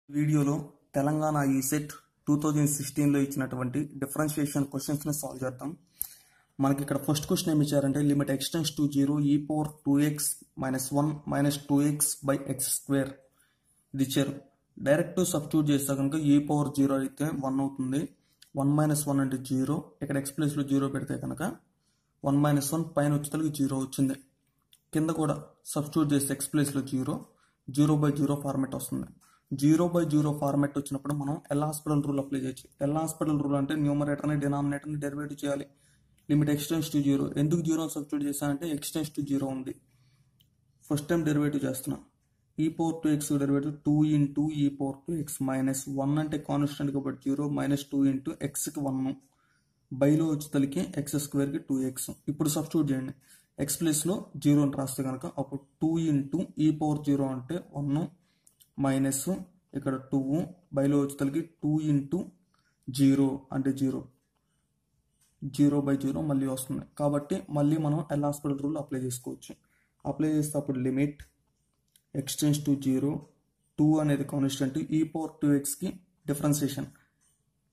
వీడియోలో తెలంగాణ ఈసెట్ 2016లో ఇచ్చినటువంటి డిఫరెన్షియేషన్ క్వశ్చన్స్ని సాల్వ్ చేద్దాం. మనకి ఇక్కడ ఫస్ట్ క్వశ్చన్ ఏమి ఇచ్చారంటే limit x tends to 0 e power 2x minus 1 minus 2x by X square ఇది ఇచ్చారు. డైరెక్ట్ సబ్స్టిట్యూట్ చేస్తే కనుక e పవర్ 0 అయితే 1 అవుతుంది. 1 మైనస్ 1 అంటే 0. ఇక్కడ ఎక్స్ ప్లేస్లో 0 పెడితే కనుక 1 మైనస్ 1 పైన వచ్చేసరికి 0 వచ్చింది. కింద కూడా సబ్స్టిట్యూట్ చేస్తే ఎక్స్ ప్లేస్లో 0 0/0 ఫార్మెట్ వస్తుంది. 0/0 ఫార్మెట్ వచ్చినప్పుడు మనం ఎల్ హాస్పిటల్ రూల్ అప్లై చేయొచ్చు. ఎల్ హాస్పిటల్ రూల్ అంటే న్యూమరేటర్ని డినామినేటర్ని డెరివేటివ్ చేయాలి. లిమిట్ x టెండ్స్ టు 0 ఎందుకు 0 సబ్స్టిట్యూట్ చేశానంటే x టెండ్స్ టు 0 ఉంది. ఫస్ట్ టైం డెరివేటివ్ చేస్తున్నా. e power 2x derivative 2 into e power 2x minus 1 అంటే కాన్స్టెంట్ కాబట్టి 0 మైనస్ 2 ఇంటూ ఎక్స్కి 1 బైలో వచ్చేసరికి ఎక్స్ స్క్వేర్కి 2x. ఇప్పుడు సబ్స్టిట్యూట్ చేయండి. ఎక్స్ ప్లేస్లో 0 అని రాస్తే కనుక అప్పుడు 2 ఇంటూ ఈ పవర్ 0 అంటే 1 మైనస్ ఇక్కడ 2 బైలో వచ్చేసరికి 2 ఇంటూ 0 అంటే 0/0 మళ్ళీ వస్తుంది. కాబట్టి మళ్ళీ మనం ఎల్ హాస్పిటల్ రూల్ అప్లై చేసుకోవచ్చు. అప్లై చేస్తే అప్పుడు లిమిట్ x టెండ్స్ టు 0 2 అనేది కాన్స్టెంట్ ఈ పవర్ 2xకి డిఫరెన్సియేషన్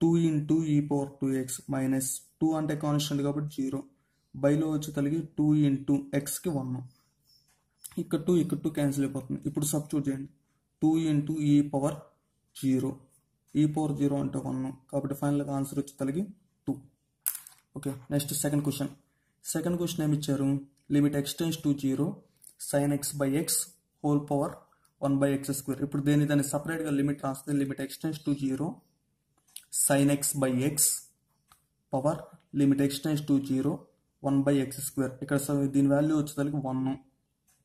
2 ఇంటూ ఈ పవర్ 2x మైనస్ 2 అంటే కాన్స్టెంట్ కాబట్టి 0 బైలో వచ్చి కలిగి 2 ఇంటూ ఎక్స్కి 1 ఇక్కడ 2 క్యాన్సిల్ అయిపోతుంది. ఇప్పుడు సబ్స్టిట్యూట్ చేయండి. 2 ఇంటూ ఈ పవర్ 0 ఈ పవర్ 0 అంటే 1 కాబట్టి ఫైనల్గా ఆన్సర్ వచ్చి కలిగి 2. ఓకే, నెక్స్ట్ సెకండ్ క్వశ్చన్ ఏమి ఇచ్చారు? Limit x tends to 0 sin x by X whole power 1/x square. ఇప్పుడు దాన్ని సపరేట్గా లిమిట్ రాస్తే limit x tends to 0 sin x by X power limit x tends to 0 1/x square. ఇక్కడ దీని value వచ్చేసరికి 1.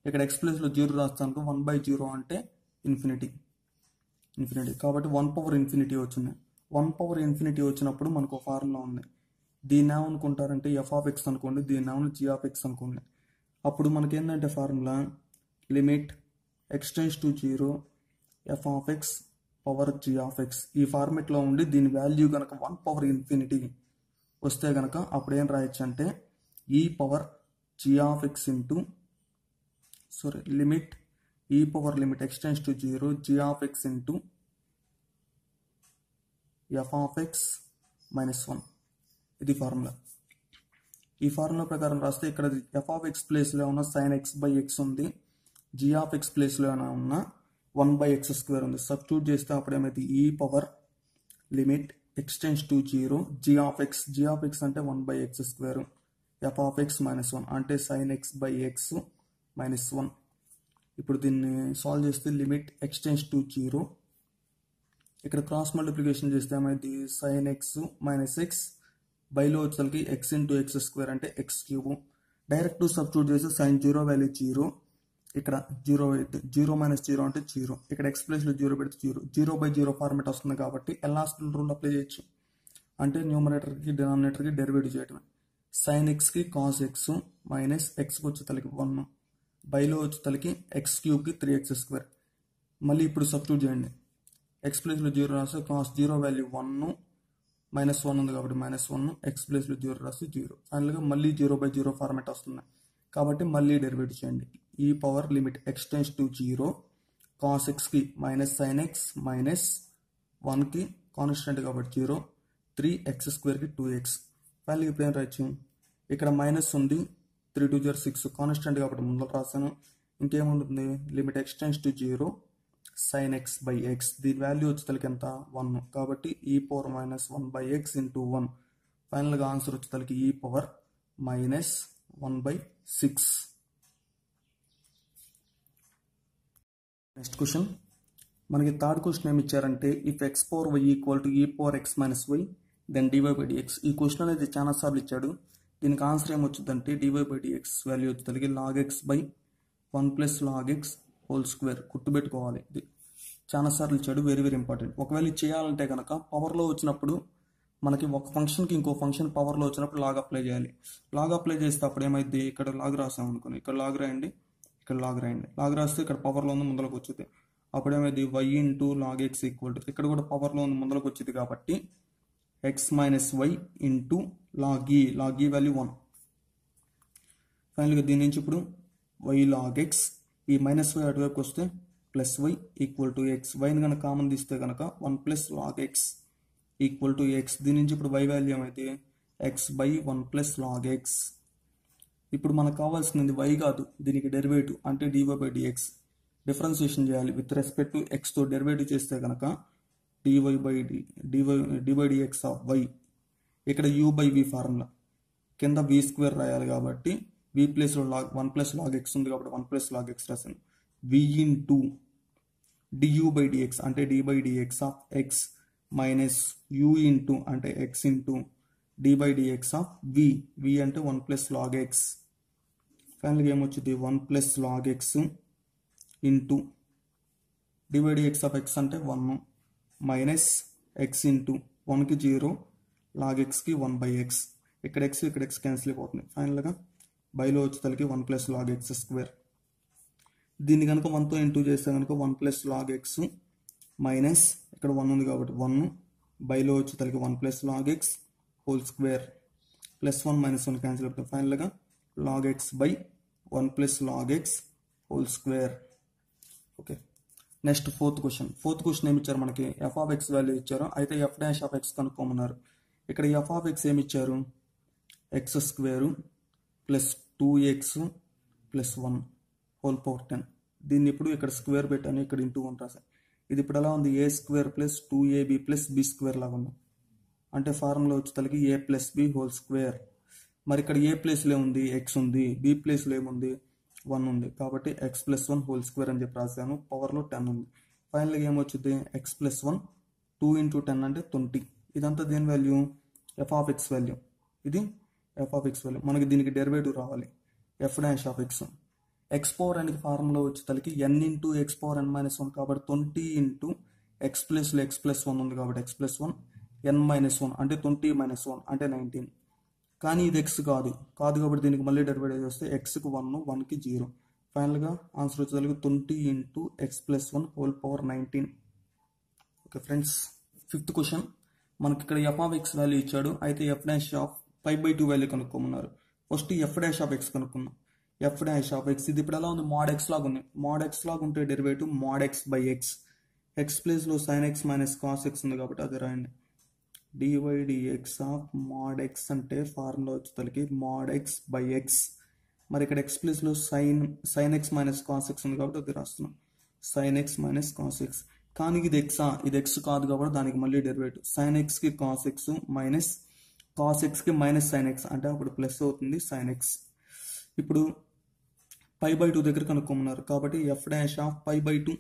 ఇక్కడ ఎక్స్ ప్లేస్లో 0 రాస్తాను. 1/0 అంటే ఇన్ఫినిటీ కాబట్టి 1 పవర్ ఇన్ఫినిటీ వచ్చింది. 1 పవర్ ఇన్ఫినిటీ వచ్చినప్పుడు మనకు ఫార్ములా ఉంది. దీన్ని ఏమనుకుంటారంటే f ఆఫ్ ఎక్స్ అనుకోండి, దీన్ని ఏమన్నా g ఆఫ్ ఎక్స్ అనుకోండి. అప్పుడు మనకి ఏంటంటే formula limit x tends to 0 f of X power g of X. ఈ ఫార్మెట్లో ఉండి దీని వాల్యూ కనుక 1 పవర్ ఇన్ఫినిటీ వస్తే కనుక అప్పుడు ఏం రాయొచ్చు అంటే e power g of x into limit e power limit x tends to 0 g of x into f of x minus 1. ఇది ఫార్ములా. ఈ ఫార్ములా ప్రకారం రాస్తే ఇక్కడ f ఆఫ్ ఎక్స్ ప్లేస్లో ఉన్న sin x బై ఎక్స్ ఉంది, g ఆఫ్ ఎక్స్ ప్లేస్లో ఉన్న 1/x స్క్వేర్ ఉంది. సబ్స్టిట్యూట్ చేస్తే అప్పుడు ఏమైతే ఈ power limit x tends to 0 g of x అంటే 1/x square f of x minus 1 అంటే sin x by X minus 1. ఇప్పుడు దీన్ని సాల్వ్ చేస్తే లిమిట్ x టెండ్స్ టు 0 ఇక్కడ క్రాస్ మల్టిప్లికేషన్ చేస్తే ఏమైంది sin x మైనస్ ఎక్స్ బైలో వచ్చేసరికి x ఇంటూ ఎక్స్ స్క్వేర్ అంటే ఎక్స్ క్యూబ్. డైరెక్ట్ సబ్స్టిట్యూట్ చేస్తే sin 0 వాల్యూ 0 ఇక్కడ 0 మైనస్ 0 అంటే 0. ఇక్కడ ఎక్స్ ప్లేస్లో 0 పెడితే 0/0 ఫార్మెట్ వస్తుంది కాబట్టి ఎల్ హాస్పిటల్ రూల్ అప్లై చేయొచ్చు. అంటే న్యూమరేటర్కి డినామినేటర్కి డెరివేటివ్ చేయడమే. sin xకి కాస్ ఎక్స్ మైనస్ ఎక్స్కి వచ్చేసరికి 1 బైలో వచ్చేసరికి ఎక్స్ క్యూబ్కి 3x స్క్వేర్. మళ్ళీ ఇప్పుడు సబ్స్టిట్యూట్ చేయండి. ఎక్స్ ప్లేస్లో 0 రాస్తే కాస్ 0 వాల్యూ 1 మైనస్ 1 ఉంది కాబట్టి మైనస్ 1 ఎక్స్ ప్లేస్లో 0 రాస్తే 0. ఫైనల్గా మళ్ళీ 0/0 ఫార్మెట్ వస్తుంది కాబట్టి మళ్ళీ డెరివేటివ్ చేయండి. E power limit x tends to 0 cos ఎక్స్కి మైనస్ సైన్ ఎక్స్ మైనస్ 1కి కాన్స్టెంట్ కాబట్టి 0 3x స్క్వేర్కి 2x. ఫైనల్గా ఇప్పుడు ఏం రాయొచ్చు? ఇక్కడ మైనస్ ఉంది, 3 2 0 6 కాన్స్టెంట్ కాబట్టి ముందర రాస్తాను. ఇంకేముంటుంది? Limit x tends to 0 sin x by x దీని వాల్యూ వచ్చేసరికి ఎంత 1 కాబట్టి ఈ పవర్ మైనస్ 1/x ఇంటూ 1. ఫైనల్గా ఆన్సర్ వచ్చేసరికి e power minus 1/6. Next question మనకి థర్డ్ క్వశ్చన్ ఏమి ఇచ్చారంటే if x power y equal to e power x minus y then dy/dx. ఈ క్వశ్చన్ అనేది చాలా సార్లు ఇచ్చాడు. దీనికి ఆన్సర్ ఏమొచ్చుద్దంటే dy/dx వాల్యూ వచ్చేసరికి log x by 1 plus log x whole square. గుర్తుపెట్టుకోవాలి, ఇది చాలా సార్లు ఇచ్చాడు, వెరీ ఇంపార్టెంట్. ఒకవేళ ఇది చేయాలంటే కనుక పవర్లో వచ్చినప్పుడు మనకి ఒక ఫంక్షన్కి ఇంకో ఫంక్షన్ పవర్లో వచ్చినప్పుడు లాగ్ అప్లై చేయాలి. లాగ్ అప్లై చేస్తే అప్పుడు ఏమైంది? ఇక్కడ లాగ్ రాసాం అనుకోండి, ఇక్కడ లాగ్ రాయండి, ఇక్కడ లాగ్ రాయండి. లాగ్ రాస్తే ఇక్కడ పవర్లో ఉంది ముందరకు వచ్చింది. అప్పుడు ఏమైంది? y into log x equal to ఇక్కడ కూడా పవర్లో ఉంది ముందరకు వచ్చింది కాబట్టి x minus y into log e value 1. ఫైనల్గా దీని నుంచి ఇప్పుడు y log x e minus y అటువైపుకి వస్తే plus y equal to x. వైని కనుక కామన్ తీస్తే కనుక 1 plus log x equal to x. దీని నుంచి ఇప్పుడు వై వాల్యూ ఏమైతే x by 1 plus log x. ఇప్పుడు మనకు కావాల్సింది వై కాదు, దీనికి డెరివేటివ్ అంటే డివై బై డిఎక్స్. డిఫరెన్షియేషన్ చేయాలి విత్ రెస్పెక్ట్ టు ఎక్స్తో డెరివేటివ్ చేస్తే కనుక d y by dx of y. ఇక్కడ యూ బై వి ఫార్ములా, కింద వి స్క్వేర్ రాయాలి కాబట్టి వి ప్లేస్లో లాగ్ 1 ప్లస్ లాగ్ ఎక్స్ ఉంది కాబట్టి 1 ప్లస్ లాగ్ ఎక్స్ రాశాను. V into du by dx అంటే d by dx of x minus u into అంటే x into d by dx of v. V అంటే 1 ప్లస్ లాగ్ ఎక్స్. ఫైనల్గా ఏమొచ్చింది 1 plus log x into d by dx of x అంటే 1 minus x into 1కి 0 log ఎక్స్కి 1 by x. ఇక్కడ x cancel అయిపోతుంది. ఫైనల్గా బైలో వచ్చేసరికి 1 ప్లస్ లాగ్ ఎక్స్ స్క్వేర్. దీన్ని కనుక 1తో ఇంటూ చేస్తే కనుక 1 ప్లస్ లాగ్ ఎక్స్ మైనస్ ఇక్కడ 1 ఉంది కాబట్టి 1 బైలో వచ్చేసరికి 1 plus log x whole square plus 1 minus 1 cancel అవుతుంది. ఫైనల్గా log x by 1 plus log x whole square. Okay, next fourth question ఏమి ఇచ్చారు మనకి? ఎఫ్ ఆఫ్ ఎక్స్ వాల్యూ ఇచ్చారు. అయితే ఎఫ్ డాష్ ఆఫ్ ఎక్స్ కనుక్కోమన్నారు. ఇక్కడ ఎఫ్ ఆఫ్ ఎక్స్ ఏమి ఇచ్చారు? X square plus 2x plus 1 whole power 10. దీన్ని ఇప్పుడు ఇక్కడ స్క్వేర్ పెట్టాను, ఇక్కడ ఇంటూ 1 రాశాను. ఇది ఇప్పుడు ఎలా ఉంది? A square plus 2ab plus B square లాగా ఉంది. అంటే ఫార్ములా వచ్చేసరికి A plus B whole square. మరి ఇక్కడ ఏ ప్లేస్లో ఉంది? ఎక్స్ ఉంది. బి ప్లేస్లో ఏముంది? 1 ఉంది. కాబట్టి ఎక్స్ ప్లస్ 1 హోల్ స్క్వేర్ అని చెప్పి రాశాను. పవర్లో 10 ఉంది. ఫైనల్గా ఏమొచ్చింది? ఎక్స్ ప్లస్ 1 2 ఇంటూ 10 అంటే 20. ఇదంతా దేని value? F of x value. ఇది ఎఫ్ ఆఫ్ ఎక్స్ వాల్యూ. మనకి దీనికి డెరివేటివ్ రావాలి. F dash of x. X power ఎన్కి ఫార్ములా వచ్చేసరికి n into x power n minus 1 కాబట్టి 20 ఇంటూ ఎక్స్ ప్లస్లో ఎక్స్ ప్లస్ 1 ఉంది కాబట్టి ఎక్స్ ప్లస్ 1 ఎన్ మైనస్ 1 అంటే 20 మైనస్ 1 అంటే 19. కానీ ఇది ఎక్స్ కాదు కాబట్టి దీనికి మళ్ళీ డెరివేటివ్ చేస్తే ఎక్స్కి 1 1కి 0. ఫైనల్గా ఆన్సర్ వచ్చేసరికి 20 into x plus 1 whole power 19. Okay friends, fifth question. మనకి ఇక్కడ ఎఫ్ ఆఫ్ ఎక్స్ వాల్యూ ఇచ్చాడు. అయితే ఎఫ్ డాష్ ఆఫ్ 5/2 వాల్యూ కనుక్కోమన్నారు. First F dash of x కనుక్కున్నాం. ఎఫ్ డాష్ ఆఫ్ ఎక్స్ ఇది ఇప్పుడు ఎలా ఉంది? మోడ్ ఎక్స్ లాగా ఉంది. మోడ్ ఎక్స్ లాగా ఉంటే derivative mod x by x. X ప్లేస్లో sine x minus cos x ఉంది కాబట్టి అది రాయండి. Dy dx of mod x అంటే ఫార్ములా వచ్చేసరికి మోడ్ ఎక్స్ బై ఎక్స్. మరి ఇక్కడ ఎక్స్ ప్లేస్లో sine x minus cos x ఉంది కాబట్టి అది రాస్తున్నాం. Sine x minus cos x. కానీ ఇది ఎక్సా? ఇది ఎక్స్ కాదు కాబట్టి దానికి మళ్ళీ డెరివేటివ్ సైన్ ఎక్స్కి కాస్ ఎక్స్ మైనస్ కాస్ ఎక్స్కి మైనస్ సైన్ ఎక్స్ అంటే అప్పుడు ప్లస్ అవుతుంది సైన్ ఎక్స్. ఇప్పుడు 5/2 దగ్గర కనుక్కోమన్నారు కాబట్టి ఎఫ్ డాష్ ఆఫ్ 5/2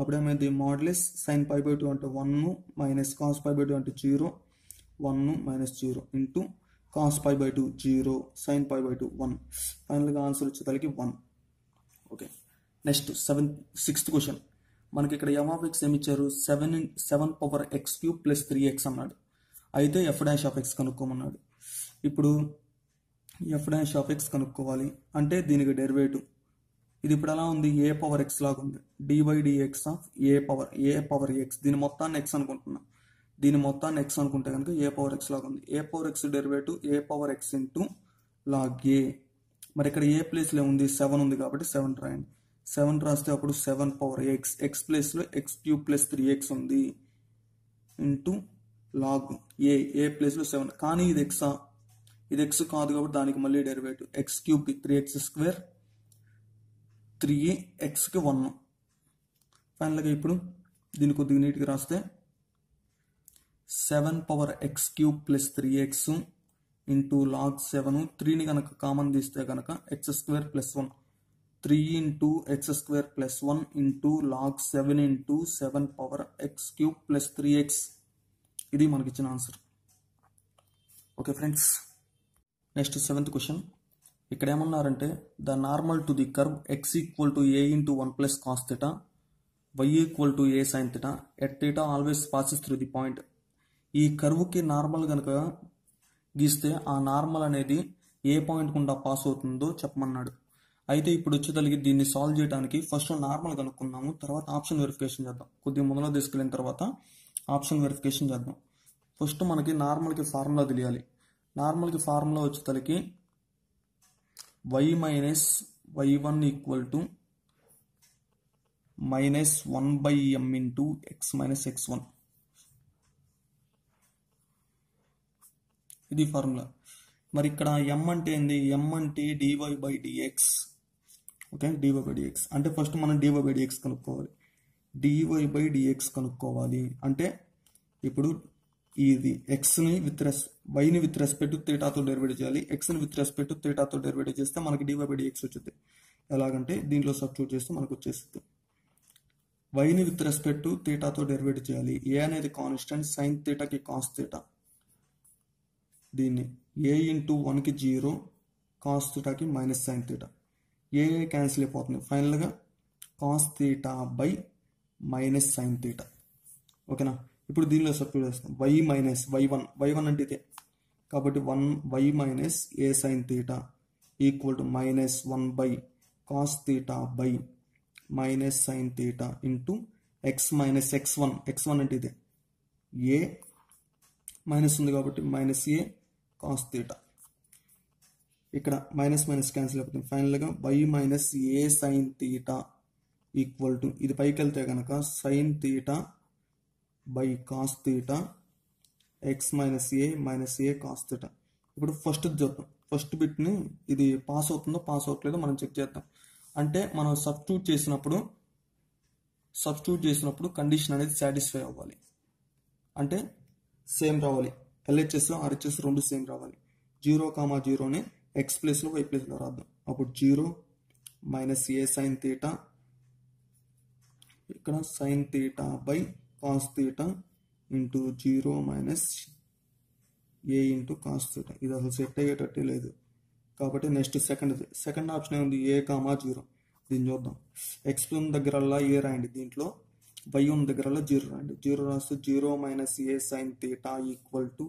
అప్పుడేమైంది? మోడ్లెస్ సైన్ 5/2 అంటే 1 మైనస్ కాస్ 5/2 అంటే 0 1 మైనస్ 0 ఇంటూ కాస్ 5/2 0 సైన్ 5/2 1. ఫైనల్గా ఆన్సర్ వచ్చేసరికి 1. Okay, next sixth question. మనకి ఇక్కడ ఎఫ్ ఆఫ్ ఎక్స్ ఏమి ఇచ్చారు? 7 power x cube plus 3x అన్నాడు. అయితే ఎఫ్ డాష్ ఆఫ్ ఎక్స్ కనుక్కోమన్నాడు. ఇప్పుడు ఎఫ్ డాష్ ఆఫ్ ఎక్స్ కనుక్కోవాలి అంటే దీనికి డెరివేటివ్. ఇది ఇప్పుడు ఎలా ఉంది? ఏ పవర్ ఎక్స్ లాగా ఉంది. D by dx of a power x. దీని మొత్తాన్ని ఎక్స్ అనుకుంటున్నా. దీని మొత్తాన్ని ఎక్స్ అనుకుంటే కనుక ఏ పవర్ ఎక్స్ లాగా ఉంది. ఏ పవర్ ఎక్స్ డెరివేటివ్ ఏ పవర్ ఎక్స్ ఇంటూ లాగ్ ఏ. మరి ఇక్కడ ఏ ప్లేస్లో ఉంది? 7 ఉంది కాబట్టి 7 రాయండి. 7 రాస్తే అప్పుడు 7 పవర్ ఎక్స్. ఎక్స్ ప్లేస్లో ఎక్స్ క్యూబ్ ప్లస్ 3x ఉంది ఇంటూ లాగ్ ఏ ప్లేస్లో 7. కానీ ఇది ఎక్సా? ఇది ఎక్స్ కాదు కాబట్టి దానికి మళ్ళీ డెరివేటివ్ ఎక్స్ క్యూబ్కి 3x స్క్వేర్ 3xకి 1. ఫైనల్గా ఇప్పుడు దీన్ని కొద్దిగా నీట్గా రాస్తే 7 power x cube plus 3x into log 7. 3ని కనుక కామన్ తీస్తే కనుక x square plus 1 3 into x square plus 1 into log 7 into 7 power x cube plus 3x. ఇది మనకి ఇచ్చిన answer. Okay friends, next 7th question. ఇక్కడ ఏమన్నారంటే the normal to the curve x equal to A into 1 plus cos theta why equal to A sine theta at theta always passes through the point. ఈ కర్వ్కి normal కనుక గీస్తే ఆ normal అనేది ఏ point గుండా pass అవుతుందో చెప్పమన్నాడు. అయితే ఇప్పుడు వచ్చేసరికి దీన్ని సాల్వ్ చేయడానికి ఫస్ట్ నార్మల్ కనుక్కున్నాము, తర్వాత ఆప్షన్ వెరిఫికేషన్ చేద్దాం. కొద్దిగా మొదలు తీసుకెళ్ళిన తర్వాత ఆప్షన్ వెరిఫికేషన్ చేద్దాం. ఫస్ట్ మనకి నార్మల్కి ఫార్ములా తెలియాలి. నార్మల్కి ఫార్ములా వచ్చేసరికి y minus y1 equal to minus 1/m into X minus x1. ఇది ఫార్ములా. మరి ఇక్కడ m అంటే ఏంది? m అంటే dy/dx. ఓకే, dy/dx అంటే ఫస్ట్ మనం dy/dx కనుక్కోవాలి. dy/dx కనుక్కోవాలి అంటే ఇప్పుడు ఇది ఎక్స్ని వైని విత్ రెస్పెక్ట్ థీటాతో డెరివేట్ చేయాలి. ఎక్స్ని విత్ రెస్పెక్ట్ థీటాతో డెరివేట్ చేస్తే మనకి dy/dx వచ్చింది. ఎలాగంటే దీంట్లో సబ్స్టిట్యూట్ చేస్తే మనకు వచ్చేస్తుంది. వైని విత్ రెస్పెక్ట్ థీటాతో డెరివేట్ చేయాలి. ఏ అనేది కాన్స్టెంట్, సైన్ థీటాకి కాస్ థీటా. దీన్ని ఏ ఇంటూ 1కి 0, కాస్ థీటాకి మైనస్ సైన్ థీటా. ఏ క్యాన్సిల్ అయిపోతుంది. ఫైనల్గా cos theta by minus sine theta. ఓకేనా? ఇప్పుడు దీనిలో సబ్స్టిట్యూట్ చేస్తాం. y1 అంటే ఇదే కాబట్టి 1y minus A sine theta equal to minus 1 cos theta by minus sine theta into X minus x1 అంటే ఇదే ఏ మైనస్ ఉంది కాబట్టి మైనస్ ఏ కాస్ థీటా. ఇక్కడ మైనస్ మైనస్ క్యాన్సిల్ అయిపోతుంది. ఫైనల్గా y minus A sine theta equal to ఇది పైకి వెళ్తే కనుక sine theta by cos theta X minus A cos theta. ఇప్పుడు ఫస్ట్ చూద్దాం. ఫస్ట్ బిట్ని ఇది పాస్ అవుతుందో పాస్ అవ్వట్లేదో మనం చెక్ చేద్దాం. అంటే మనం సబ్స్టిట్యూట్ చేసినప్పుడు కండిషన్ అనేది సాటిస్ఫై అవ్వాలి. అంటే సేమ్ రావాలి. LHS RHS రెండు సేమ్ రావాలి. 0,0ని ఎక్స్ ప్లేస్లో వై ప్లేస్లో రాద్దాం. అప్పుడు 0 మైనస్ ఏ సైన్ థీటా, ఇక్కడ sine theta by cos theta into 0 minus A into cos theta. ఇది అసలు సెట్ అయ్యేటట్టే లేదు కాబట్టి నెక్స్ట్ సెకండ్ ఆప్షన్ ఏముంది? a,0. దీన్ని చూద్దాం. ఎక్స్ ఉన్న దగ్గరల్లా ఏ రాయండి, దీంట్లో వై ఉన్న దగ్గరల్లా 0 రాయండి. 0 రాస్తే 0 minus A sine theta equal to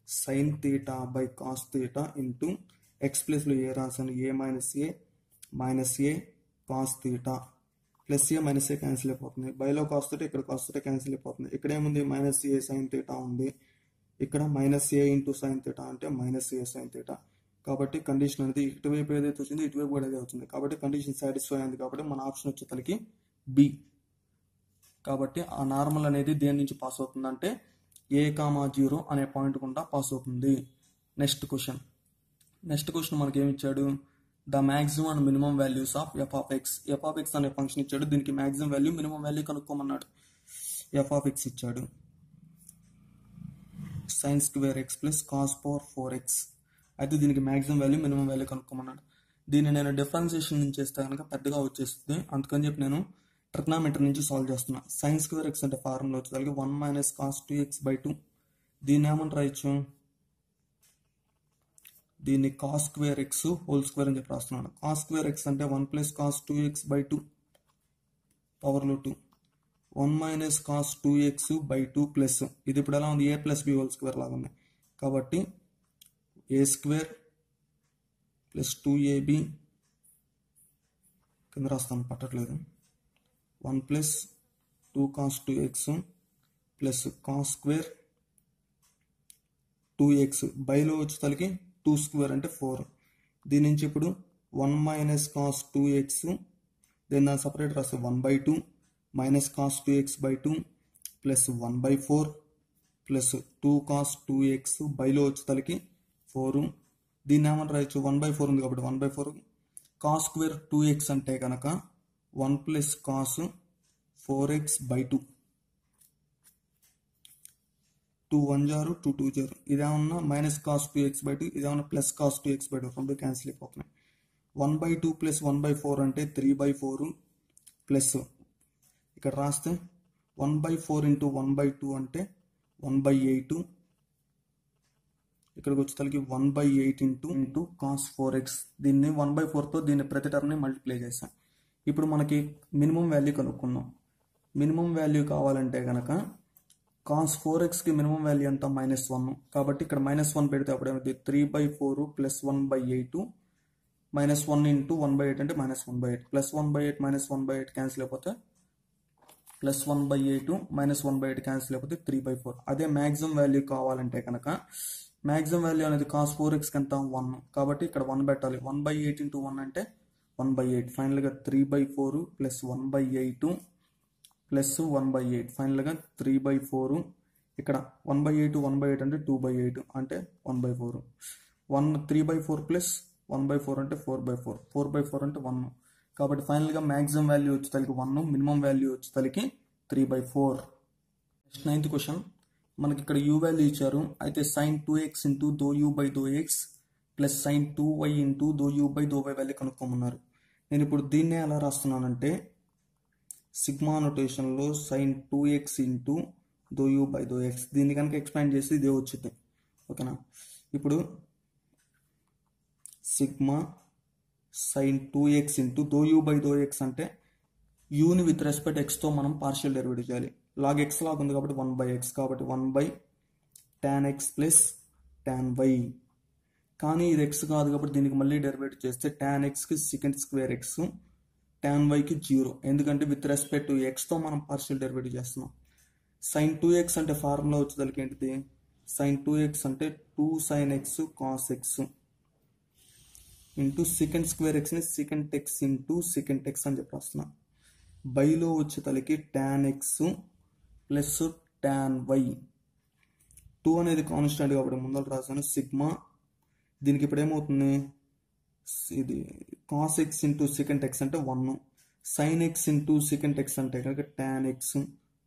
sine theta by cos theta into X ప్లేస్లో ఏ రాసాను ఏ మైనస్ ఏ కాస్ థీటా ప్లస్ ఏ మైనస్ ఏ క్యాన్సిల్ అయిపోతుంది. బైలో కాస్ థీటా ఇక్కడ కాస్ థీటా క్యాన్సిల్ అయిపోతుంది. ఇక్కడ ఏముంది? మైనస్ ఏ సైన్ థీటా ఉంది. ఇక్కడ మైనస్ ఏ ఇంటూ సైన్ థీటా అంటే మైనస్ ఏ సైన్ థీటా. కాబట్టి కండిషన్ అనేది ఇటువైపు ఏదైతే వచ్చిందో ఇటువైపు కూడా అదే అవుతుంది. కాబట్టి కండిషన్ సాటిస్ఫై అయింది కాబట్టి మన ఆప్షన్ వచ్చేసరికి బి. కాబట్టి ఆ నార్మల్ అనేది దేని నుంచి పాస్ అవుతుందంటే a,0 అనే పాయింట్ గుండా పాస్ అవుతుంది. నెక్స్ట్ క్వశ్చన్ మనకి ఏమి ఇచ్చాడు? The maximum and minimum values of f of x అనే ఫంక్షన్ ఇచ్చాడు. దీనికి మ్యాక్సిమం వాల్యూ మినిమం వాల్యూ కనుక్కోమన్నాడు. ఎఫ్ ఆఫ్ ఎక్స్ ఇచ్చాడు sin square x plus cos power 4x. అయితే దీనికి మ్యాక్సిమం వాల్యూ మినిమం వాల్యూ కనుక్కోమన్నాడు. దీన్ని నేను డిఫరెన్షియేషన్ నుంచి చేస్తే కనుక పెద్దగా వచ్చేస్తుంది. అందుకని చెప్పి నేను ట్రిగ్నామెట్రీ నుంచి సాల్వ్ చేస్తున్నా. sin square x అంటే ఫార్ములా వచ్చేసరికి 1 మైనస్ కాస్ 2x/2. దీన్ని ఏమని రాయొచ్చు? దీన్ని cos square X whole square అని చెప్పి రాస్తున్నాను. కాస్ స్క్వేర్ ఎక్స్ అంటే 1 ప్లస్ కాస్ 2x/2 పవర్లో 2. 1 మైనస్ కాస్ 2x/2 ప్లస్ ఇది ఇప్పుడు ఎలా ఉంది? a plus B whole square లాగా ఉంది. కాబట్టి ఏ స్క్వేర్ ప్లస్ 2ab కింద రాస్తాను, పట్టట్లేదు. 1 plus 2 cos 2x plus cos square 2x బైలో వచ్చేసరికి 2 స్క్వేర్ అంటే 4. దీని నుంచి ఇప్పుడు 1 మైనస్ కాస్ 2x దీన్ని సపరేట్ రాస్తే 1/2 minus cos 2x/2 plus 1/4 plus 2 cos 2x బైలో వచ్చేసరికి 4. దీన్ని ఏమని రాయొచ్చు? 1/4 ఉంది కాబట్టి 1/4. కాస్ స్క్వేర్ 2x అంటే కనుక 1 ప్లస్ కాస్ 4x/2. 2 1 జారు 2 2 జారు. ఇదేమన్నా మైనస్ కాస్ 2x/2, ఇదేమన్నా ప్లస్ కాస్ 2x/2. రెండు క్యాన్సిల్ అయిపోతున్నాయి. 1/2 ప్లస్ 1/4 అంటే 3/4 ప్లస్ ఇక్కడ రాస్తే 1/4 ఇంటూ 1/2 అంటే 1/8. ఇక్కడికి వచ్చేసరికి 1/8 ఇంటూ కాస్ 4x. దీన్ని 1/4తో దీన్ని ప్రతి టర్మ్ని మల్టిప్లై చేసాం. ఇప్పుడు మనకి మినిమం వాల్యూ కనుక్కుందాం. మినిమం వాల్యూ కావాలంటే కనుక కాస్ 4xకి మినిమం వాల్యూ ఎంత? -1. కాబట్టి ఇక్కడ -1 పెడితే అప్పుడేమైంది? 3/4 ప్లస్ 1/8 -1 ఇంటూ 1/8 అంటే -1/8 ప్లస్ 1/8 -1/8 క్యాన్సిల్ అయిపోతే ప్లస్ 1/8 -1/8 క్యాన్సిల్ అయిపోతే 3/4. అదే మ్యాక్సిమం వాల్యూ కావాలంటే కనుక మ్యాక్సిమం వాల్యూ అనేది కాస్ 4xకి ఎంత? 1. కాబట్టి ఇక్కడ 1 పెట్టాలి. 1/8 ఇంటూ 1 అంటే 1/8 ఫైనల్గా 3/4 ప్లస్ 1/8 ప్లస్ 1/8 ఫైనల్గా 3/4 ఇక్కడ 1/8 1/8 అంటే 2/8 అంటే 1/4 3/4 ప్లస్ 1/4 అంటే 4/4 4/4 అంటే 1 కాబట్టి ఫైనల్గా మ్యాక్సిమం వాల్యూ వచ్చేసరికి 1 మినిమం వాల్యూ వచ్చేసరికి 3/4. నెక్స్ట్ 9th క్వశ్చన్ మనకి ఇక్కడ u వాల్యూ ఇచ్చారు అయితే sin 2x into doh u by doh x plus sin 2y into doh u by doh y value కనుక్కోమన్నారు. నేను ఇప్పుడు దీన్నే ఎలా రాస్తున్నానంటే సిగ్మా నోటేషన్లో sin 2x into doh u by doh x దీన్ని కనుక ఎక్స్పాండ్ చేసి ఇదే వచ్చింది. ఓకేనా, ఇప్పుడు sigma sin 2x into doh u by doh x అంటే యూని విత్ రెస్పెక్ట్ ఎక్స్తో మనం పార్షియల్ డెరివేటివ్ చేయాలి. లాగ్ ఎక్స్ లాగా ఉంది కాబట్టి 1/x కాబట్టి 1/tan x plus tan y. కానీ ఇది ఎక్స్ కాదు కాబట్టి దీనికి మళ్ళీ డెరివేటివ్ చేస్తే tan xకి సెకండ్ స్క్వేర్ ఎక్స్ tan yకి 0 ఎందుకంటే విత్ రెస్పెక్ట్ టు ఎక్స్తో మనం పార్షియల్ డెరివేటివ్ చేస్తున్నాం. sin 2x అంటే ఫార్ములా వచ్చేదానికి ఏంటిది sin 2x అంటే 2 sin x cos x into second square ఎక్స్ని second x into second x అని చెప్పి వస్తున్నాం. బైలో వచ్చేతలకి tan x plus tan y 2 అనేది కాన్స్టెంట్ కాబట్టి ముందర రాసాను సిగ్మా దీనికి ఇప్పుడు ఏమవుతుంది ఇది cos x into second X అంటే 1 sin x into second X అంటే కనుక tan x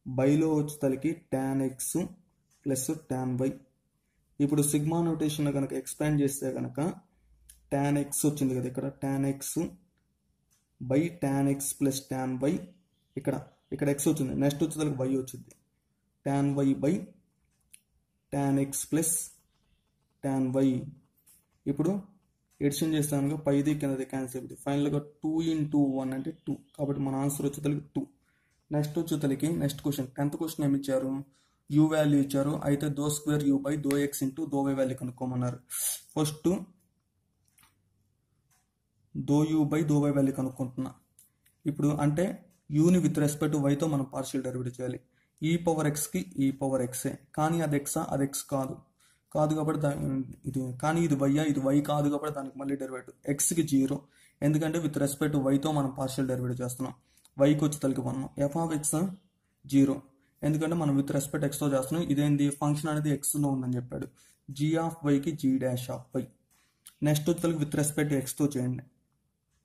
బైలో వచ్చేతలకి tan x plus tan y. ఇప్పుడు సిగ్మా నోటేషన్లో కనుక ఎక్స్పాండ్ చేస్తే కనుక tan x వచ్చింది కదా ఇక్కడ tan x by tan x plus tan y ఇక్కడ x వచ్చింది నెక్స్ట్ వచ్చేసరికి y వచ్చింది tan y by tan x plus tan y. ఇప్పుడు ఎడిషన్ చేస్తాను పైది కిందది క్యాన్సిల్ అవుతుంది ఫైనల్గా 2 into 1 అంటే 2 కాబట్టి మన ఆన్సర్ వచ్చేసరికి 2. నెక్స్ట్ వచ్చేసరికి నెక్స్ట్ క్వశ్చన్ 10th క్వశ్చన్ ఏమి ఇచ్చారు u వాల్యూ ఇచ్చారు అయితే doh square u by doh x into doh y value కనుక్కోమన్నారు. First doh u by doh y value కనుక్కుంటున్నా. ఇప్పుడు అంటే యూని విత్ రెస్పెక్ట్ టు వైతో మనం పార్షియల్ డెరివేటివ్ చేయాలి. ఈ పవర్ ఎక్స్కి ఈ పవర్ ఎక్సే కానీ అది ఎక్సా అది ఎక్స్ కాదు కాబట్టి ఇది కానీ ఇది వై ఇది వై కాదు కాబట్టి దానికి మళ్ళీ డెరివేటివ్ ఎక్స్కి 0 ఎందుకంటే విత్ రెస్పెక్ట్ టు వైతో మనం పార్షియల్ డెరివేటివ్ చేస్తున్నాం. వైకి వచ్చి తలకి 1 ఎఫ్ ఆఫ్ ఎక్స్ 0 ఎందుకంటే మనం విత్ రెస్పెక్ట్ ఎక్స్తో చేస్తున్నాం. ఇదేంటి ఫంక్షన్ అనేది ఎక్స్లో ఉందని చెప్పాడు. జీ ఆఫ్ వైకి g dash of y. Next వచ్చి తలకి విత్ రెస్పెక్ట్ ఎక్స్తో చేయండి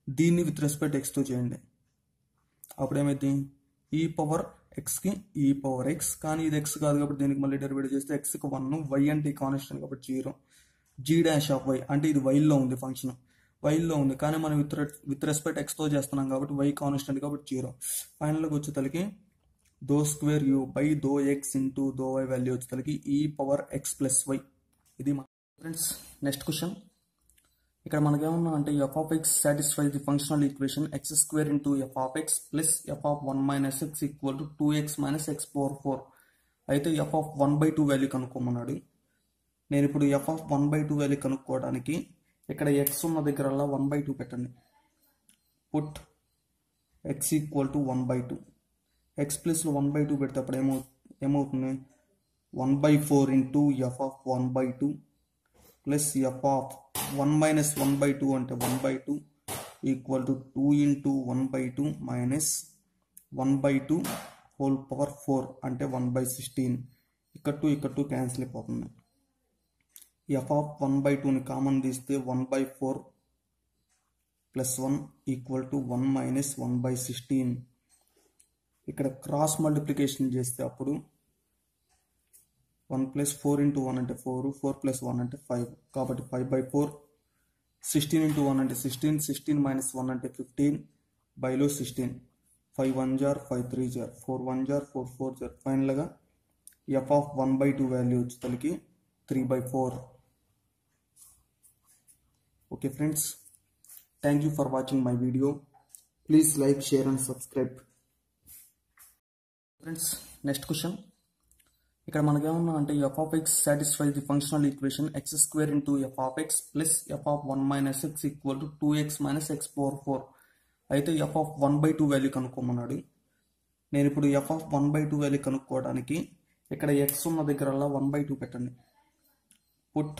దీన్ని విత్ రెస్పెక్ట్ ఎక్స్తో చేయండి అప్పుడు ఏమైంది ఈ పవర్ ఎక్స్కి ఈ పవర్ ఎక్స్ కానీ ఇది ఎక్స్ కాదు కాబట్టి దీనికి మళ్ళీ డెరివేటివ్ చేస్తే ఎక్స్కి 1 వై అంటే కాన్స్టెంట్ కాబట్టి 0 జీ డాష్ ఆఫ్ వై అంటే ఇది వైల్లో ఉంది ఫంక్షన్ వైల్లో ఉంది కానీ మనం విత్ రెస్పెక్ట్ ఎక్స్తో చేస్తున్నాం కాబట్టి వై కాన్స్టెంట్ కాబట్టి 0. ఫైనల్గా వచ్చేతలకి doh square u by doh x into doh y value వచ్చేతలకి ఈ పవర్ ఎక్స్ ప్లస్ వై. ఇది మా ఫ్రెండ్స్ నెక్స్ట్ క్వశ్చన్. ఇక్కడ మనకి ఏమన్నా అంటే F of X satisfies the functional equation X square into F of X plus F of 1 minus X equal to 2x minus X power 4 అయితే F of 1/2 value కనుక్కోమన్నాడు. నేను ఇప్పుడు F of 1/2 value కనుక్కోవడానికి ఇక్కడ X ఉన్న దగ్గరల్లా 1/2 పెట్టండి. Put X equal to 1/2 X ప్లస్లో 1/2 పెడితే అప్పుడు ఏమవుతుంది 1/4 into F of 1/2 plus F of 1 minus 1/2 అంటే 1/2 equal to 2 into 1/2 minus 1/2 whole power 4 అంటే 1/16 ఇక్కడ 2 క్యాన్సిల్ అయిపోతుంది. ఎఫ్ ఆఫ్ 1/2ని కామన్ తీస్తే 1/4 ప్లస్ 1 ఈక్వల్ టు 1 మైనస్ 1/16 ఇక్కడ క్రాస్ మల్టిప్లికేషన్ చేస్తే అప్పుడు 1 ప్లస్ 4 ఇంటూ 1 అంటే 4 ప్లస్ 1 అంటే 5 కాబట్టి 5/4 16 ఇంటూ 1 అంటే 16 మైనస్ 1 అంటే 15 బైలో 16 5 1 జార్ 5 3 జార్ 4 1 జార్ 4 4 జార్ ఫైనల్గా ఎఫ్ ఆఫ్ 1/2 వాల్యూ వచ్చేసరికి 3/4. Okay friends, thank you for watching my video. Please like share and subscribe. Friends next question. ఇక్కడ మనకి ఏమన్నా అంటే F of X satisfies the functional equation X square into F of X plus F of 1 minus X equal to 2x minus X power 4 అయితే F of 1/2 value కనుక్కోమన్నాడు. నేను ఇప్పుడు F of 1/2 value కనుక్కోవడానికి ఇక్కడ X ఉన్న దగ్గరల్లా 1/2 పెట్టండి. Put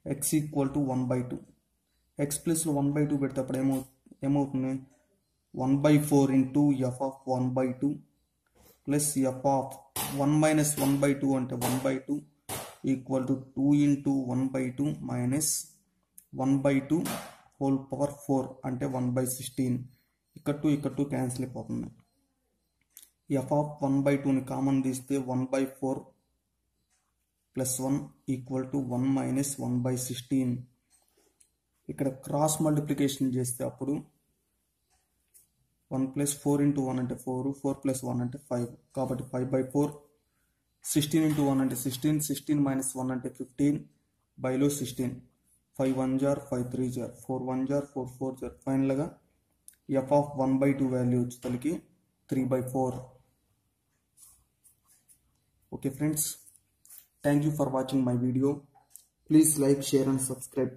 X equal to 1/2 X ప్లస్లో 1/2 పెడితే అప్పుడు ఏమవుతుంది 1/4 into F of 1/2 plus F of 1 minus 1/2 అంటే 1/2 equal to 2 into 1/2 minus 1/2 whole power 4 అంటే 1/16. ఇక్కడ 2 క్యాన్సిల్ అయిపోతుంది. ఎఫ్ ఆఫ్ 1/2ని కామన్ తీస్తే 1/4 ప్లస్ 1 ఈక్వల్ టు 1 మైనస్ 1/16. ఇక్కడ క్రాస్ మల్టిప్లికేషన్ చేస్తే అప్పుడు 1 ప్లస్ 4 ఇంటూ 1 అంటే 4, 4 ప్లస్ 1 అంటే 5, కాబట్టి 5/4. 16 ఇంటూ 1 అంటే 16, 16 మైనస్ 1 అంటే 15, బైలో 16. 5 1 జార్ 5 3 జార్ 4 1 జార్ 4 4 జార్. ఫైనల్గా ఎఫ్ ఆఫ్ 1/2 వాల్యూ వచ్చేసరికి 3/4. Okay friends, thank you for watching my video. Please like, share and subscribe.